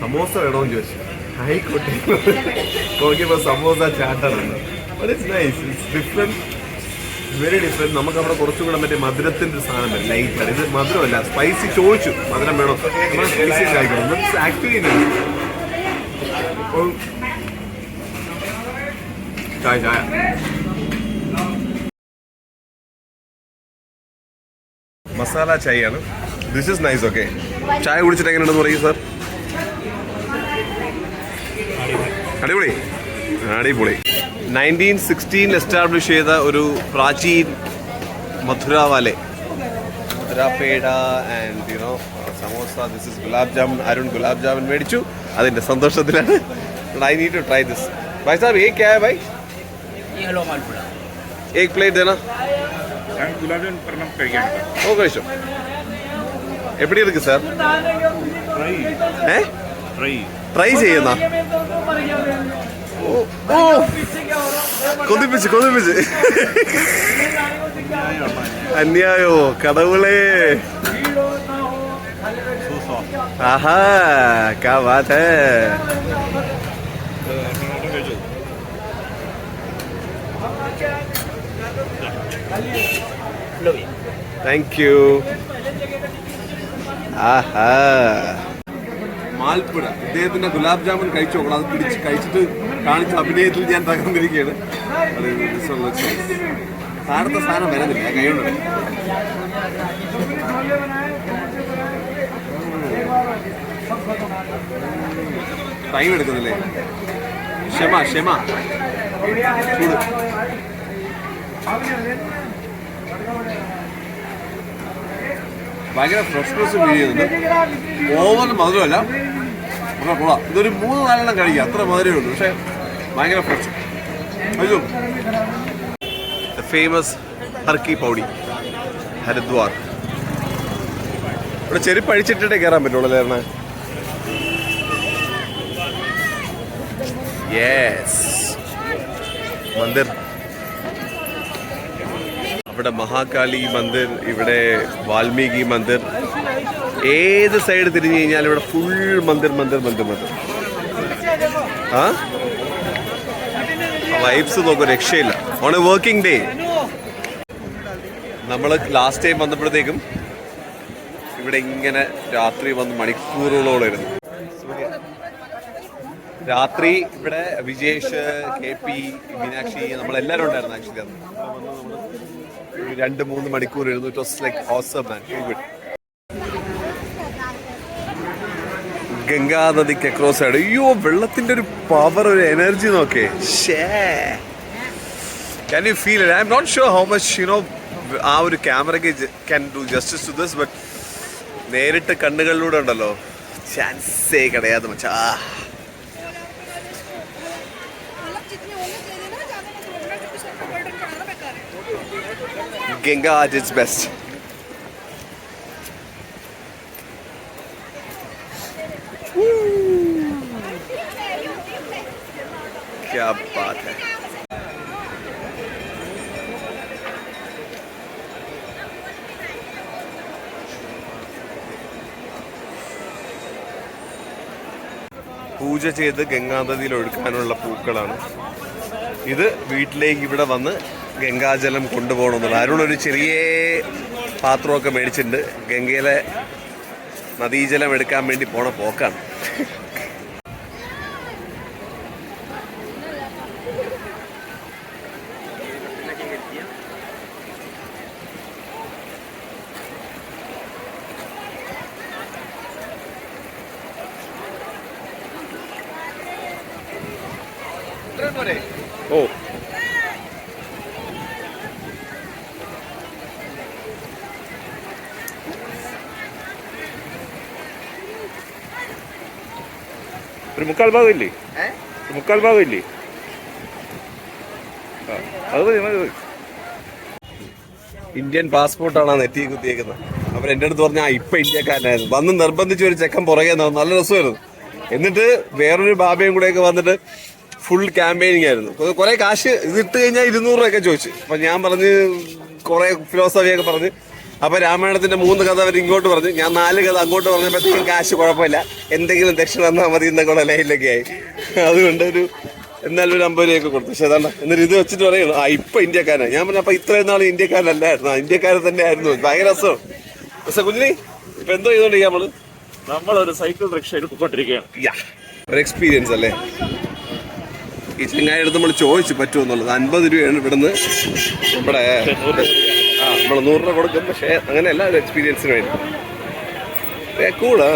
സമോസ വേണമെന്ന് ചോദിച്ചു. ആയിക്കോട്ടെ നോക്കിയപ്പോൾ സമോസ ചാട്ടാണ്. But it's nice, it's different, very different. നമുക്ക് അവിടെ കുറച്ചും കൂടെ മറ്റേ മധുരത്തിൻ്റെ ഒരു സാധനം ലൈറ്റാണ്. ഇത് മധുരമല്ല, സ്പൈസി ചോദിച്ചു മധുരം വേണം, നമ്മൾ സ്പൈസി കഴിക്കണം. ഇറ്റ്സ് ആക്ച്വലി അപ്പോൾ ചായ ചായ മസാല ചായയാണ്. This is nice. ഓക്കെ, ചായ കുടിച്ചിട്ട് എങ്ങനെയുണ്ടെന്ന് പറയൂ സാർ. അടിപൊളി അടിപൊളി. 1916 എസ്റ്റാബ്ലിഷ് ചെയ്ത ഒരു Prachin Mathurawale, Mathura peda and you know samosa. This is gulab jamun. Arun gulab jamun മേടിച്ചു, അതിൻ്റെ സന്തോഷത്തിലാണ്. I need to try this. भाई साहब ये क्या है भाई? ये हलवा मालपुड़ा। एक प्लेट देना. गुलाब जामुन प्रणाम करिए. ഓ കഴിച്ചു. എപ്പിടി ഇருக்கு സാർ? ട്രൈ ചെയ്യുന്ന കൊതിപ്പിച്ച് കൊതിപ്പിച്ച് അന്യായോ കടവുളേ. ആഹാ ക്യാ ബാത് ഹൈ. Thank you. ആഹാ മാൽപ്പുഴ. ഇദ്ദേഹത്തിന്റെ ഗുലാബ് ജാമുൻ കഴിച്ചു നോക്കണം. അത് പിടിച്ച് കഴിച്ചിട്ട് കാണിച്ച അഭിനയത്തിൽ ഞാൻ തകർന്നിരിക്കുകയാണ്. സാധനത്തെ സാധനം വരുന്നില്ല, കൈകൊണ്ട് ടൈം എടുക്കുന്നില്ലേ. ക്ഷമ ക്ഷമ. ചൂട് ഭയങ്കര ഫ്രഷ്നെസ് ഫീൽ ചെയ്യുന്നുണ്ട്. ഓവർ മധുരമല്ല, കൊള്ളാം. ഇതൊരു 3-4 കഴിക്കുക, അത്ര മധുരമേ ഉള്ളൂ, പക്ഷെ ഭയങ്കര ഫ്രഷ്. അയ്യോ, ഫേമസ് ഹർക്കി പൗഡി ഹരിദ്വാർ. ഇവിടെ ചെരുപ്പ് അഴിച്ചിട്ടേ കയറാൻ പറ്റുള്ളൂ അല്ലേ? യെസ്, മന്ദിർ. ഇവിടെ മഹാകാളി മന്ദിർ, ഇവിടെ വാൽമീകി മന്ദിർ. ഏത് സൈഡ് തിരിഞ്ഞു കഴിഞ്ഞാൽ ഇവിടെ ഫുൾ മന്ദിർ മന്ദിർ മന്ദിർ മന്ദിർ. ആ വൈബ്സ് നോക്കും, രക്ഷയില്ല. On A working day. നമ്മൾ ലാസ്റ്റ് ടൈം വന്നപ്പോഴത്തേക്കും ഇവിടെ ഇങ്ങനെ രാത്രി വന്ന് മണിക്കൂറുകളോളം ഇരുന്നു. രാത്രി ഇവിടെ വിജേഷ്, KP, മീനാക്ഷി, നമ്മളെല്ലാവരും ഉണ്ടായിരുന്നു. ആക്ച്വലി അന്ന് 2-3 മണിക്കൂർ ഇരുന്നു. It was like awesome man, very good. Ganga നദിക്ക് അക്രോസ് ആയിട്ട്. അയ്യോ, വെള്ളത്തിന്റെ ഒരു പവർ, ഒരു എനർജി നോക്കേ. Can you feel it? I am not sure how much you know ആ ഒരു ക്യാമറയ്ക്ക് can do justice to this, but നേരിട്ട് കണ്ണുകളിലൂടെ ഉണ്ടല്ലോ, ചാൻസേ കിടയാതെ മച്ചാ. Ganga at its best. क्या बात है. പൂജ ചെയ്ത് ഗംഗാനദിയിൽ ഒഴുക്കാനുള്ള പൂക്കളാണ് ഇത്. വീട്ടിലേക്ക് ഇവിടെ വന്ന് ഗംഗാജലം കൊണ്ടുപോകണമെന്നുള്ള അരുണൊരു ചെറിയ പാത്രമൊക്കെ മേടിച്ചിട്ടുണ്ട്. ഗംഗയിലെ നദീജലം എടുക്കാൻ വേണ്ടി പോണ പോക്കാണ്. ഓ, ഒരു 3/4 ഭാഗം ഇല്ലേ? 3/4 ഭാഗം ഇല്ലേ? അത് മതി മതി. ഇന്ത്യൻ പാസ്പോർട്ടാണ് നെറ്റി കുത്തിയേക്കുന്നത്. അവർ എൻ്റെ അടുത്ത് പറഞ്ഞാൽ ഇപ്പം ഇന്ത്യക്കാരനായിരുന്നു. വന്ന് നിർബന്ധിച്ച് ഒരു ചെക്കൻ പുറകെ നല്ല രസമായിരുന്നു. എന്നിട്ട് വേറൊരു ബാബയും കൂടെയൊക്കെ വന്നിട്ട് ഫുൾ ക്യാമ്പയിനിങ് ആയിരുന്നു. കുറെ കാശ് ഇത് ഇട്ട് കഴിഞ്ഞാൽ 200 രൂപയൊക്കെ ചോദിച്ചു. അപ്പം ഞാൻ പറഞ്ഞ് കുറെ ഫിലോസഫിയൊക്കെ പറഞ്ഞ് അപ്പൊ രാമായണത്തിന്റെ 3 കഥ അവർ ഇങ്ങോട്ട് പറഞ്ഞു, ഞാൻ 4 കഥ അങ്ങോട്ട് പറഞ്ഞപ്പോഴത്തേക്കും കാശ് കുഴപ്പമില്ല, എന്തെങ്കിലും ദക്ഷിണ തന്നാൽ മതി എന്നൊക്കെ ലൈനിലൊക്കെ ആയി. അതുകൊണ്ട് എന്നാലും ഒരു 50 രൂപയൊക്കെ കൊടുത്തു. പക്ഷെ അതാണ് എന്നിട്ട് ഇത് വെച്ചിട്ട് പറയുന്നു, ഇപ്പൊ ഇന്ത്യക്കാരനാണ്. ഞാൻ പറഞ്ഞു, അപ്പൊ ഇത്രയും നാൾ ഇന്ത്യക്കാരനല്ലായിരുന്നു, ഇന്ത്യക്കാരൻ തന്നെ ആയിരുന്നു. ഭയങ്കര രസം. പക്ഷെ കുഞ്ഞിനി ഇപ്പൊ എന്തോ ചെയ്തോണ്ടിരിക്കുക നമ്മളൊരു സൈക്കിൾ റിക്ഷ എടുത്തുകൊണ്ടിരിക്കുകയാണ്. ഒരു എക്സ്പീരിയൻസ് അല്ലേ. ഈ ചെങ്ങായി അടുത്ത് നമ്മൾ ചോദിച്ചു പറ്റുമെന്നുള്ളത്. 50 രൂപയാണ് ഇവിടുന്ന് നമ്മുടെ നമ്മൾ 100 രൂപ കൊടുക്കും. പക്ഷേ അങ്ങനെയല്ല, ഒരു എക്സ്പീരിയൻസിന് വേണ്ടി കൂടാ.